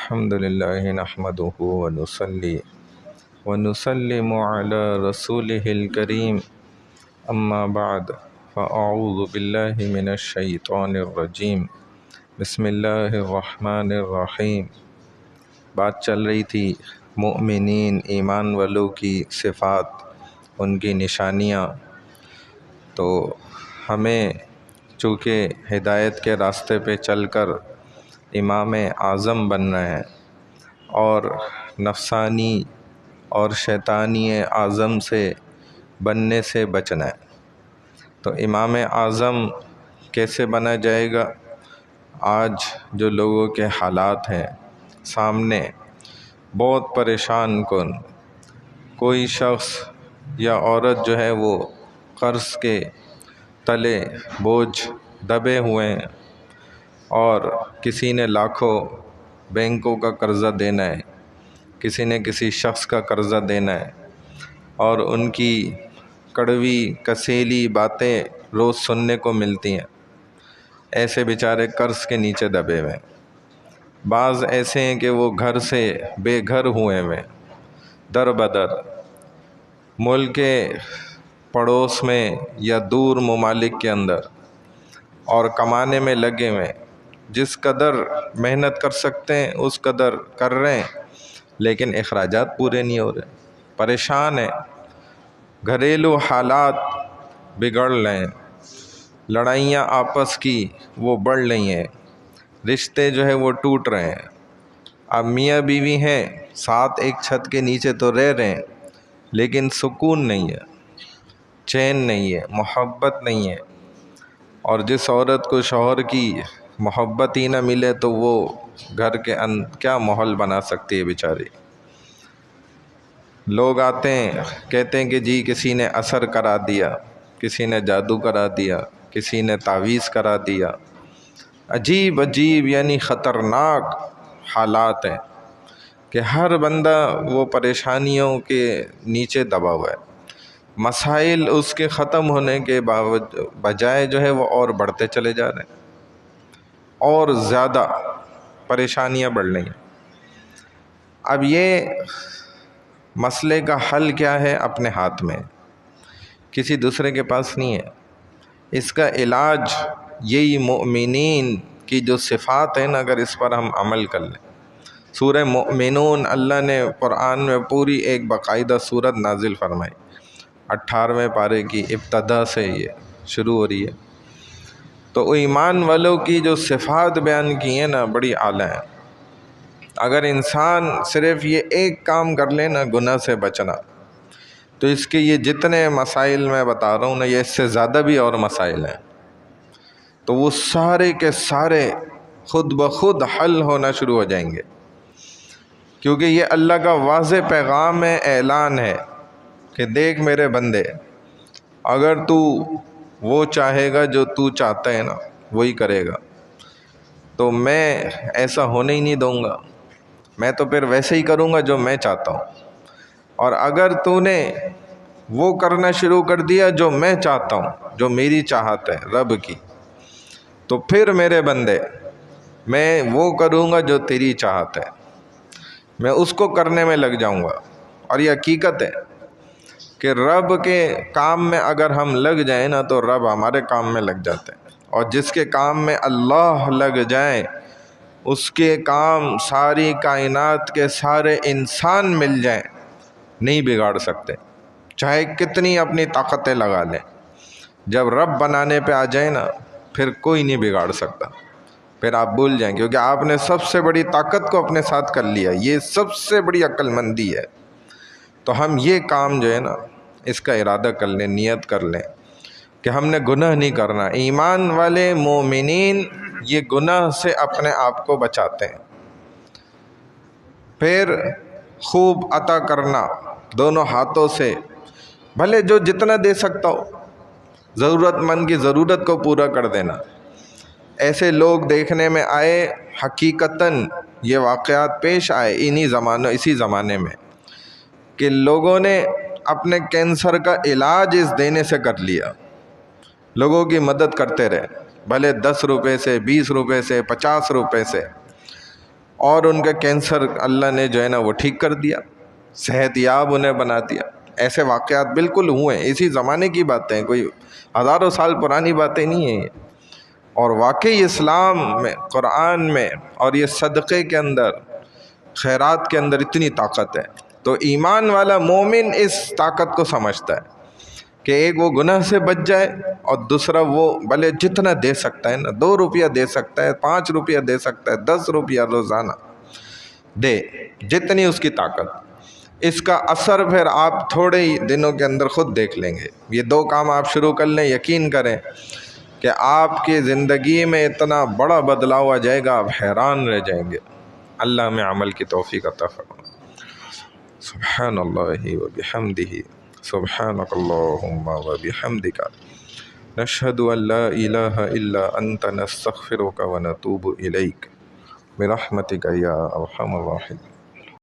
الحمد لله نحمده ونصلي ونسلم على رسوله الكريم أما بعد فأعوذ بالله من الشيطان الرجيم بسم الله الرحمن الرحیم۔ بات چل رہی تھی مؤمنین ایمان والوں کی صفات، ان کی نشانیاں۔ تو ہمیں چونکہ ہدایت کے راستے پہ چل کر امام اعظم بننا ہے اور نفسانی اور شیطانی اعظم سے بننے سے بچنا ہے، تو امام اعظم کیسے بنا جائے گا؟ آج جو لوگوں کے حالات ہیں سامنے بہت پریشان کن، کوئی شخص یا عورت جو ہے وہ قرض کے تلے بوجھ دبے ہوئے ہیں، اور کسی نے لاکھوں بینکوں کا قرضہ دینا ہے، کسی نے کسی شخص کا قرضہ دینا ہے، اور ان کی کڑوی کسیلی باتیں روز سننے کو ملتی ہیں۔ ایسے بیچارے قرض کے نیچے دبے ہوئے ہیں۔ بعض ایسے ہیں کہ وہ گھر سے بے گھر ہوئے ہوئے، در بدر ملک کے پڑوس میں یا دور ممالک کے اندر، اور کمانے میں لگے ہوئے، جس قدر محنت کر سکتے ہیں اس قدر کر رہے ہیں، لیکن اخراجات پورے نہیں ہو رہے، پریشان ہیں، گھریلو حالات بگڑ رہے ہیں، لڑائیاں آپس کی وہ بڑھ رہی ہیں، رشتے جو ہے وہ ٹوٹ رہے ہیں۔ اب میاں بیوی ہیں، ساتھ ایک چھت کے نیچے تو رہ رہے ہیں، لیکن سکون نہیں ہے، چین نہیں ہے، محبت نہیں ہے۔ اور جس عورت کو شوہر کی محبت ہی نہ ملے تو وہ گھر کے کیا ماحول بنا سکتی ہے بیچاری۔ لوگ آتے ہیں کہتے ہیں کہ جی کسی نے اثر کرا دیا، کسی نے جادو کرا دیا، کسی نے تعویذ کرا دیا۔ عجیب عجیب یعنی خطرناک حالات ہیں کہ ہر بندہ وہ پریشانیوں کے نیچے دبا ہوا ہے، مسائل اس کے ختم ہونے کے بجائے جو ہے وہ اور بڑھتے چلے جا رہے ہیں، اور زیادہ پریشانیاں بڑھ رہی ہیں۔ اب یہ مسئلے کا حل کیا ہے؟ اپنے ہاتھ میں، کسی دوسرے کے پاس نہیں ہے۔ اس کا علاج یہی مؤمنین کی جو صفات ہیں نا، اگر اس پر ہم عمل کر لیں۔ سورہ مؤمنون اللہ نے قرآن میں پوری ایک باقاعدہ سورت نازل فرمائی، 18ویں پارے کی ابتدا سے یہ شروع ہو رہی ہے۔ تو ایمان والوں کی جو صفات بیان کی ہیں نا، بڑی اعلیٰ ہیں۔ اگر انسان صرف یہ ایک کام کر لے نا، گناہ سے بچنا، تو اس کے یہ جتنے مسائل میں بتا رہا ہوں نا، یہ اس سے زیادہ بھی اور مسائل ہیں، تو وہ سارے کے سارے خود بخود حل ہونا شروع ہو جائیں گے، کیونکہ یہ اللہ کا واضح پیغام ہے، اعلان ہے کہ دیکھ میرے بندے، اگر تو وہ چاہے گا جو تو چاہتا ہے نا، وہی کرے گا، تو میں ایسا ہونے ہی نہیں دوں گا، میں تو پھر ویسے ہی کروں گا جو میں چاہتا ہوں۔ اور اگر تو نے وہ کرنا شروع کر دیا جو میں چاہتا ہوں، جو میری چاہت ہے رب کی، تو پھر میرے بندے میں وہ کروں گا جو تیری چاہت ہے، میں اس کو کرنے میں لگ جاؤں گا۔ اور یہ حقیقت ہے کہ رب کے کام میں اگر ہم لگ جائیں نا، تو رب ہمارے کام میں لگ جاتے ہیں، اور جس کے کام میں اللہ لگ جائیں، اس کے کام ساری کائنات کے سارے انسان مل جائیں نہیں بگاڑ سکتے، چاہے کتنی اپنی طاقتیں لگا لیں۔ جب رب بنانے پہ آ جائے نا، پھر کوئی نہیں بگاڑ سکتا، پھر آپ بھول جائیں، کیونکہ آپ نے سب سے بڑی طاقت کو اپنے ساتھ کر لیا، یہ سب سے بڑی عقل مندی ہے۔ تو ہم یہ کام جو ہے نا، اس کا ارادہ کر لیں، نیت کر لیں کہ ہم نے گناہ نہیں کرنا۔ ایمان والے مومنین یہ گناہ سے اپنے آپ کو بچاتے ہیں۔ پھر خوب عطا کرنا دونوں ہاتھوں سے، بھلے جو جتنا دے سکتا ہو، ضرورت مند کی ضرورت کو پورا کر دینا۔ ایسے لوگ دیکھنے میں آئے، حقیقتاً یہ واقعات پیش آئے اسی زمانے میں، کہ لوگوں نے اپنے کینسر کا علاج اس دینے سے کر لیا، لوگوں کی مدد کرتے رہے، بھلے 10 روپے سے، 20 روپے سے، 50 روپے سے، اور ان کا کینسر اللہ نے جو ہے نا وہ ٹھیک کر دیا، صحت یاب انہیں بنا دیا۔ ایسے واقعات بالکل ہوئے ہیں، اسی زمانے کی باتیں ہیں، کوئی ہزاروں سال پرانی باتیں نہیں ہیں یہ۔ اور واقعی اسلام میں، قرآن میں اور یہ صدقے کے اندر، خیرات کے اندر اتنی طاقت ہے۔ تو ایمان والا مومن اس طاقت کو سمجھتا ہے کہ ایک وہ گناہ سے بچ جائے، اور دوسرا وہ بھلے جتنا دے سکتا ہے نا، 2 روپیہ دے سکتا ہے، 5 روپیہ دے سکتا ہے، 10 روپیہ روزانہ دے، جتنی اس کی طاقت۔ اس کا اثر پھر آپ تھوڑے ہی دنوں کے اندر خود دیکھ لیں گے۔ یہ 2 کام آپ شروع کر لیں، یقین کریں کہ آپ کی زندگی میں اتنا بڑا بدلاؤ آ جائے گا، آپ حیران رہ جائیں گے۔ اللہ ہمیں عمل کی توفیق عطا فرمائے۔ سبحان اللہ و بحمدہ، سبحانک اللہم و بحمدک، نشہد ان لا الہ الا انت، نستغفرک و نتوب الیک، برحمتک یا ارحم الراحمین۔